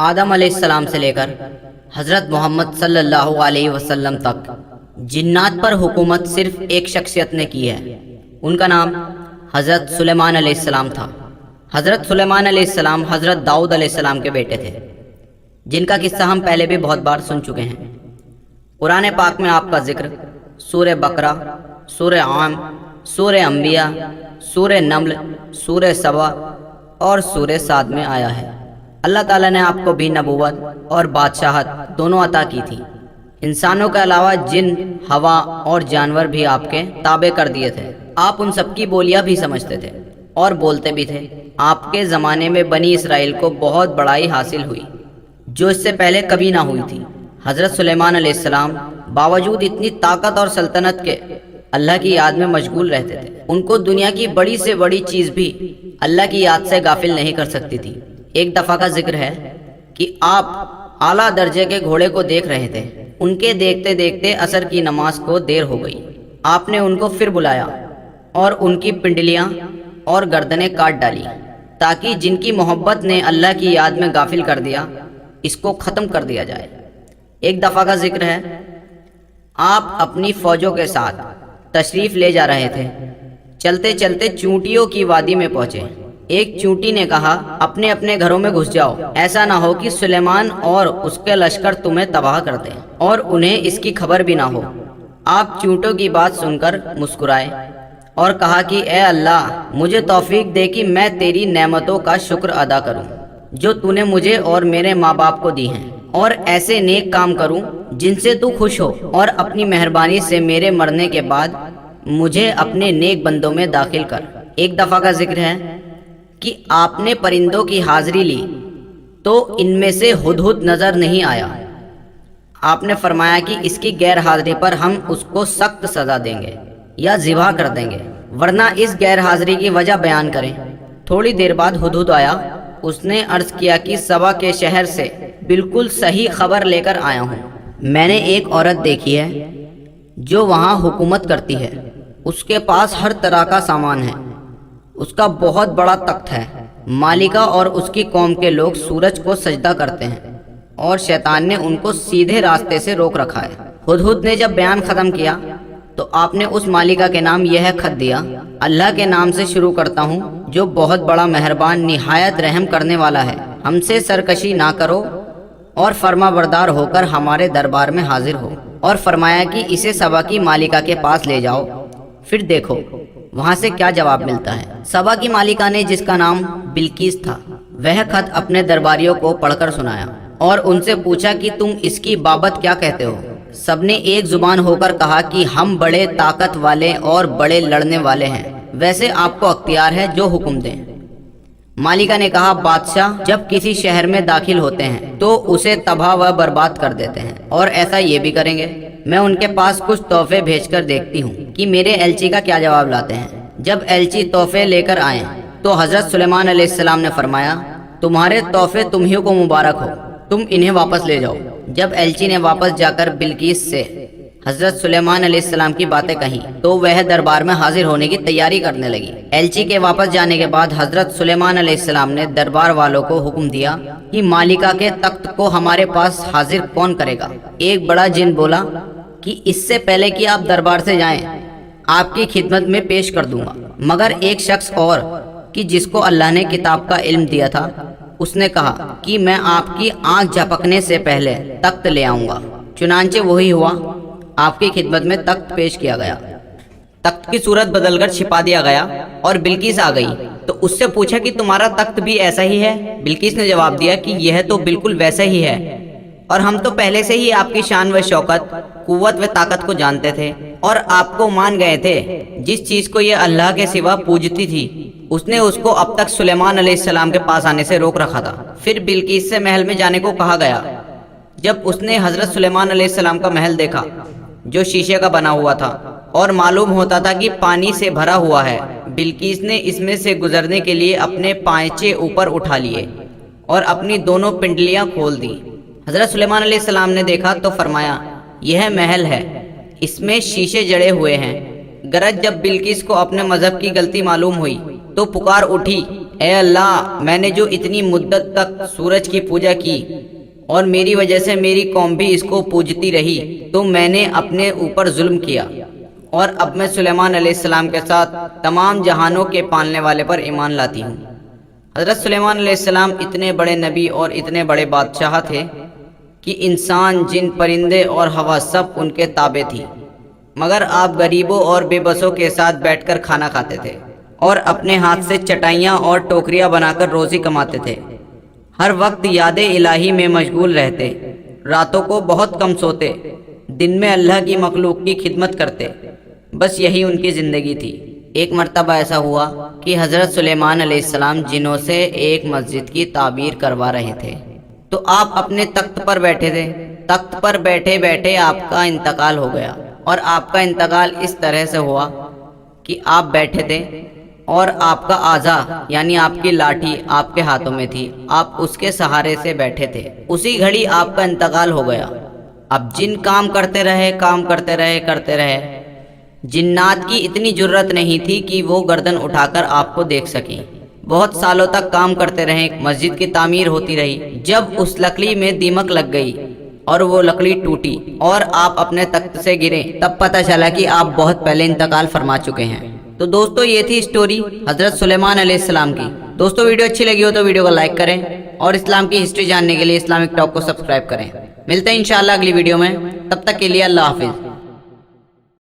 آدم علیہ السلام سے لے کر حضرت محمد صلی اللہ علیہ وسلم تک جنات پر حکومت صرف ایک شخصیت نے کی ہے۔ ان کا نام حضرت سلیمان علیہ السلام تھا۔ حضرت سلیمان علیہ السلام حضرت داؤد علیہ السلام کے بیٹے تھے، جن کا قصہ ہم پہلے بھی بہت بار سن چکے ہیں۔ قرآن پاک میں آپ کا ذکر سورہ بقرہ، سورہ عام، سورہ انبیاء، سورہ نمل، سورہ سبا اور سورہ صاد میں آیا ہے۔ اللہ تعالیٰ نے آپ کو بھی نبوت اور بادشاہت دونوں عطا کی تھی۔ انسانوں کے علاوہ جن، ہوا اور جانور بھی آپ کے تابع کر دیے تھے۔ آپ ان سب کی بولیاں بھی سمجھتے تھے اور بولتے بھی تھے۔ آپ کے زمانے میں بنی اسرائیل کو بہت بڑائی حاصل ہوئی جو اس سے پہلے کبھی نہ ہوئی تھی۔ حضرت سلیمان علیہ السلام باوجود اتنی طاقت اور سلطنت کے اللہ کی یاد میں مشغول رہتے تھے۔ ان کو دنیا کی بڑی سے بڑی چیز بھی اللہ کی یاد سے غافل نہیں کر سکتی تھی۔ ایک دفعہ کا ذکر ہے کہ آپ اعلیٰ درجے کے گھوڑے کو دیکھ رہے تھے۔ ان کے دیکھتے دیکھتے عصر کی نماز کو دیر ہو گئی۔ آپ نے ان کو پھر بلایا اور ان کی پنڈلیاں اور گردنیں کاٹ ڈالی تاکہ جن کی محبت نے اللہ کی یاد میں غافل کر دیا اس کو ختم کر دیا جائے۔ ایک دفعہ کا ذکر ہے آپ اپنی فوجوں کے ساتھ تشریف لے جا رہے تھے۔ چلتے چلتے چونٹیوں کی وادی میں پہنچے۔ ایک چونٹی نے کہا اپنے اپنے گھروں میں گھس جاؤ، ایسا نہ ہو کہ سلیمان اور اس کے لشکر تمہیں تباہ کر دیں اور انہیں اس کی خبر بھی نہ ہو۔ آپ چونٹوں کی بات سن کر مسکرائے اور کہا کہ اے اللہ، مجھے توفیق دے کہ میں تیری نعمتوں کا شکر ادا کروں جو تو نے مجھے اور میرے ماں باپ کو دی ہیں، اور ایسے نیک کام کروں جن سے تو خوش ہو، اور اپنی مہربانی سے میرے مرنے کے بعد مجھے اپنے نیک بندوں میں داخل کر۔ ایک دفعہ کا ذکر ہے کہ آپ نے پرندوں کی حاضری لی تو ان میں سے ہدہد نظر نہیں آیا۔ آپ نے فرمایا کہ اس کی غیر حاضری پر ہم اس کو سخت سزا دیں گے یا ذبح کر دیں گے، ورنہ اس غیر حاضری کی وجہ بیان کریں۔ تھوڑی دیر بعد ہدہد آیا۔ اس نے عرض کیا کہ سبا کے شہر سے بالکل صحیح خبر لے کر آیا ہوں۔ میں نے ایک عورت دیکھی ہے جو وہاں حکومت کرتی ہے۔ اس کے پاس ہر طرح کا سامان ہے۔ اس کا بہت بڑا تخت ہے۔ مالکہ اور اس کی قوم کے لوگ سورج کو سجدہ کرتے ہیں اور شیطان نے ان کو سیدھے راستے سے روک رکھا ہے۔ ہدہد نے جب بیان ختم کیا تو آپ نے اس مالکہ کے نام یہ خط دیا: اللہ کے نام سے شروع کرتا ہوں جو بہت بڑا مہربان نہایت رحم کرنے والا ہے۔ ہم سے سرکشی نہ کرو اور فرما بردار ہو کر ہمارے دربار میں حاضر ہو۔ اور فرمایا کہ اسے سبا کی مالکہ کے پاس لے جاؤ، پھر دیکھو وہاں سے کیا جواب ملتا ہے۔ سبا کی مالکہ نے، جس کا نام بلقیس تھا، وہ خط اپنے درباریوں کو پڑھ کر سنایا اور ان سے پوچھا کہ تم اس کی بابت کیا کہتے ہو؟ سب نے ایک زبان ہو کر کہا کہ ہم بڑے طاقت والے اور بڑے لڑنے والے ہیں، ویسے آپ کو اختیار ہے جو حکم دیں۔ مالکہ نے کہا بادشاہ جب کسی شہر میں داخل ہوتے ہیں تو اسے تباہ و برباد کر دیتے ہیں، اور ایسا یہ بھی کریں گے۔ میں ان کے پاس کچھ تحفے بھیج کر دیکھتی ہوں کہ میرے ایلچی کا کیا جواب لاتے ہیں۔ جب ایلچی تحفے لے کر آئے تو حضرت سلیمان علیہ السلام نے فرمایا تمہارے تحفے تمہیں کو مبارک ہو، تم انہیں واپس لے جاؤ۔ جب ایلچی نے واپس جا کر بلقیس سے حضرت سلیمان علیہ السلام کی باتیں کہیں تو وہ دربار میں حاضر ہونے کی تیاری کرنے لگی۔ ایلچی کے واپس جانے کے بعد حضرت سلیمان علیہ السلام نے دربار والوں کو حکم دیا کہ مالکہ کے تخت کو ہمارے پاس حاضر کون کرے گا؟ ایک بڑا جن بولا کہ اس سے پہلے کہ آپ دربار سے جائیں آپ کی خدمت میں پیش کر دوں گا، مگر ایک شخص اور کہ جس کو اللہ نے کتاب کا علم دیا تھا، اس نے کہا کہ میں آپ کی آنکھ جھپکنے سے پہلے تخت لے آؤں گا۔ چنانچہ وہی ہوا، آپ کی خدمت میں تخت پیش کیا گیا۔ تخت کی صورت بدل کر چھپا دیا گیا اور بلقیس آ گئی تو اس سے پوچھا کہ تمہارا تخت بھی ایسا ہی ہے؟ بلقیس نے جواب دیا کہ یہ تو بالکل ویسا ہی ہے، اور ہم تو پہلے سے ہی آپ کی شان و شوکت، قوت و طاقت کو جانتے تھے اور آپ کو مان گئے تھے۔ جس چیز کو یہ اللہ کے سوا پوجتی تھی اس نے اس کو اب تک سلیمان علیہ السلام کے پاس آنے سے روک رکھا تھا۔ پھر بلقیس سے محل میں جانے کو کہا گیا۔ جب اس نے حضرت سلیمان علیہ السلام کا محل دیکھا جو شیشے کا بنا ہوا تھا اور معلوم ہوتا تھا کہ پانی سے بھرا ہوا ہے، بلقیس نے اس میں سے گزرنے کے لیے اپنے پائچے اوپر اٹھا لیے اور اپنی دونوں پنڈلیاں کھول دیں۔ حضرت سلیمان علیہ السلام نے دیکھا تو فرمایا یہ محل ہے، اس میں شیشے جڑے ہوئے ہیں۔ گرج جب بلقیس کو اپنے مذہب کی غلطی معلوم ہوئی تو پکار اٹھی، اے اللہ، میں نے جو اتنی مدت تک سورج کی پوجا کی اور میری وجہ سے میری قوم بھی اس کو پوجتی رہی، تو میں نے اپنے اوپر ظلم کیا، اور اب میں سلیمان علیہ السلام کے ساتھ تمام جہانوں کے پالنے والے پر ایمان لاتی ہوں۔ حضرت سلیمان علیہ السلام اتنے بڑے نبی اور اتنے بڑے بادشاہ تھے کہ انسان، جن، پرندے اور ہوا سب ان کے تابع تھی، مگر آپ غریبوں اور بے بسوں کے ساتھ بیٹھ کر کھانا کھاتے تھے اور اپنے ہاتھ سے چٹائیاں اور ٹوکریاں بنا کر روزی کماتے تھے۔ ہر وقت یاد الہی میں مشغول رہتے، راتوں کو بہت کم سوتے، دن میں اللہ کی مخلوق کی خدمت کرتے، بس یہی ان کی زندگی تھی۔ ایک مرتبہ ایسا ہوا کہ حضرت سلیمان علیہ السلام جنوں سے ایک مسجد کی تعمیر کروا رہے تھے، تو آپ اپنے تخت پر بیٹھے تھے۔ تخت پر بیٹھے بیٹھے آپ کا انتقال ہو گیا، اور آپ کا انتقال اس طرح سے ہوا کہ آپ بیٹھے تھے اور آپ کا اعضا یعنی آپ کی لاٹھی آپ کے ہاتھوں میں تھی، آپ اس کے سہارے سے بیٹھے تھے، اسی گھڑی آپ کا انتقال ہو گیا۔ اب جن کام کرتے رہے، جنات کی اتنی جرت نہیں تھی کہ وہ گردن اٹھا کر آپ کو دیکھ سکیں۔ بہت سالوں تک کام کرتے رہے، مسجد کی تعمیر ہوتی رہی۔ جب اس لکڑی میں دیمک لگ گئی اور وہ لکڑی ٹوٹی اور آپ اپنے تخت سے گرے، تب پتہ چلا کہ آپ بہت پہلے انتقال فرما چکے ہیں۔ تو دوستو، یہ تھی سٹوری حضرت سلیمان علیہ السلام کی۔ دوستو، ویڈیو اچھی لگی ہو تو ویڈیو کو لائک کریں، اور اسلام کی ہسٹری جاننے کے لیے اسلامک ٹاک کو سبسکرائب کریں۔ ملتے ہیں انشاءاللہ اگلی ویڈیو میں، تب تک کے لیے اللہ حافظ۔